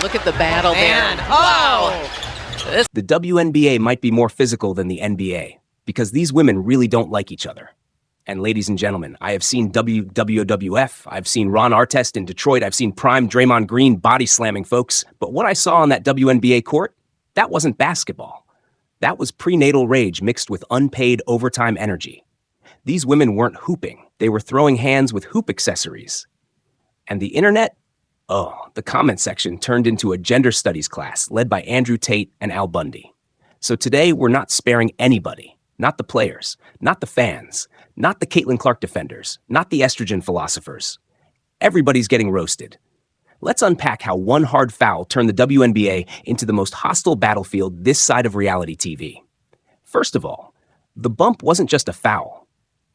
look at the battle man. there. Oh! The WNBA might be more physical than the NBA because these women really don't like each other. And ladies and gentlemen, I have seen WWF, I've seen Ron Artest in Detroit, I've seen prime Draymond Green body slamming folks, but what I saw on that WNBA court, that wasn't basketball. That was prenatal rage mixed with unpaid overtime energy. These women weren't hooping, they were throwing hands with hoop accessories. And the internet? Oh, the comment section turned into a gender studies class led by Andrew Tate and Al Bundy. So today, we're not sparing anybody, not the players, not the fans, not the Caitlin Clark defenders, not the estrogen philosophers. Everybody's getting roasted. Let's unpack how one hard foul turned the WNBA into the most hostile battlefield this side of reality TV. First of all, the bump wasn't just a foul.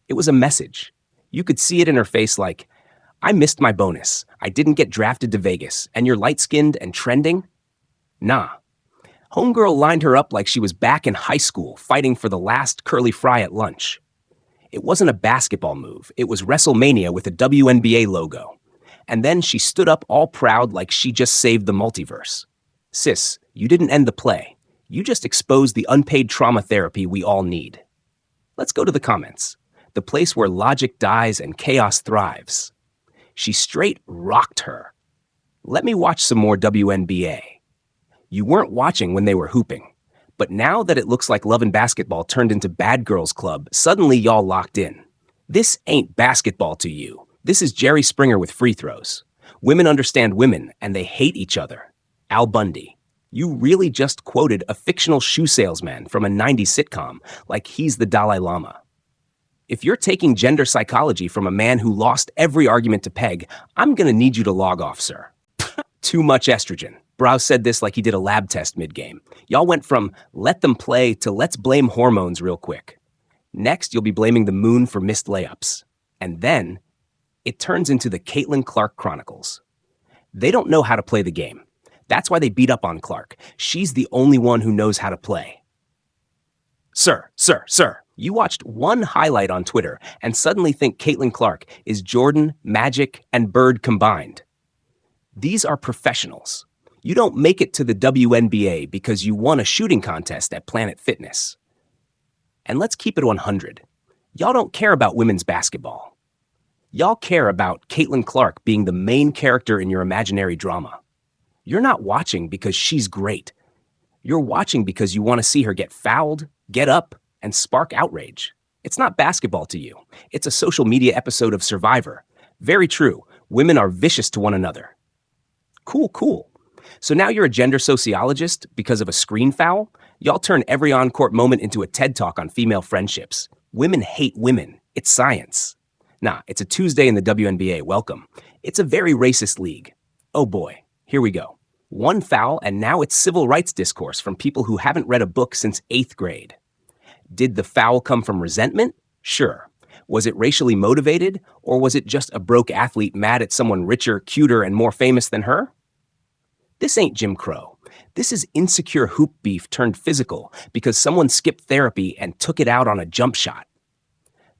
It was a message. You could see it in her face like, I missed my bonus. I didn't get drafted to Vegas, and you're light-skinned and trending? Nah. Homegirl lined her up like she was back in high school fighting for the last curly fry at lunch. It wasn't a basketball move. It was WrestleMania with a WNBA logo. And then she stood up all proud like she just saved the multiverse. Sis, you didn't end the play. You just exposed the unpaid trauma therapy we all need. Let's go to the comments. The place where logic dies and chaos thrives. She straight rocked her. Let me watch some more WNBA. You weren't watching when they were hooping. But now that it looks like Love and Basketball turned into Bad Girls Club, suddenly y'all locked in. This ain't basketball to you. This is Jerry Springer with free throws. Women understand women, and they hate each other. Al Bundy. You really just quoted a fictional shoe salesman from a 90s sitcom like he's the Dalai Lama. If you're taking gender psychology from a man who lost every argument to Peg, I'm gonna need you to log off, sir. Too much estrogen. Browse said this like he did a lab test mid-game. Y'all went from let them play to let's blame hormones real quick. Next, you'll be blaming the moon for missed layups. And then, it turns into the Caitlin Clark Chronicles. They don't know how to play the game. That's why they beat up on Clark. She's the only one who knows how to play. Sir, you watched one highlight on Twitter and suddenly think Caitlin Clark is Jordan, Magic, and Bird combined. These are professionals. You don't make it to the WNBA because you won a shooting contest at Planet Fitness. And let's keep it 100. Y'all don't care about women's basketball. Y'all care about Caitlin Clark being the main character in your imaginary drama. You're not watching because she's great. You're watching because you want to see her get fouled, get up, and spark outrage. It's not basketball to you. It's a social media episode of Survivor. Very true. Women are vicious to one another. Cool. So now you're a gender sociologist because of a screen foul? Y'all turn every on-court moment into a TED Talk on female friendships. Women hate women. It's science. Nah, it's a Tuesday in the WNBA. Welcome. It's a very racist league. Oh boy, here we go. One foul, and now it's civil rights discourse from people who haven't read a book since 8th grade. Did the foul come from resentment? Sure. Was it racially motivated, or was it just a broke athlete mad at someone richer, cuter, and more famous than her? This ain't Jim Crow. This is insecure hoop beef turned physical because someone skipped therapy and took it out on a jump shot.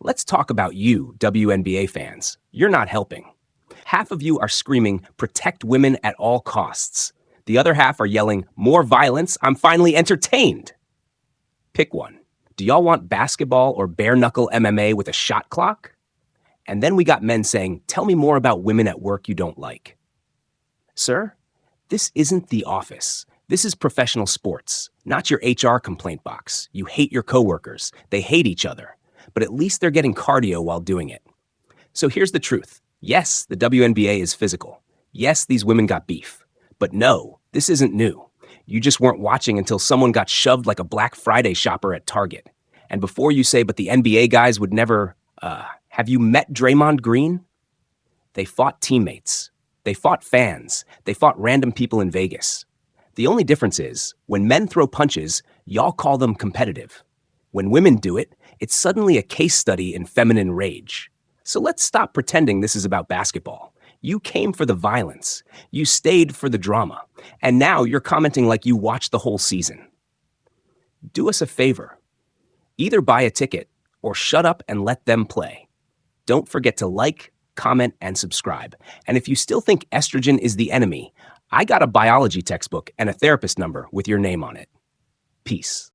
Let's talk about you, WNBA fans. You're not helping. Half of you are screaming, protect women at all costs. The other half are yelling, more violence, I'm finally entertained. Pick one. Do y'all want basketball or bare-knuckle MMA with a shot clock? And then we got men saying, tell me more about women at work you don't like. Sir? This isn't The Office. This is professional sports, not your HR complaint box. You hate your coworkers. They hate each other. But at least they're getting cardio while doing it. So here's the truth. Yes, the WNBA is physical. Yes, these women got beef. But no, this isn't new. You just weren't watching until someone got shoved like a Black Friday shopper at Target. And before you say, but the NBA guys would never, have you met Draymond Green? They fought teammates. They fought fans. They fought random people in Vegas. The only difference is, when men throw punches, y'all call them competitive. When women do it, it's suddenly a case study in feminine rage. So let's stop pretending this is about basketball. You came for the violence. You stayed for the drama. And now you're commenting like you watched the whole season. Do us a favor. Either buy a ticket or shut up and let them play. Don't forget to like, comment, and subscribe. And if you still think estrogen is the enemy, I got a biology textbook and a therapist number with your name on it. Peace.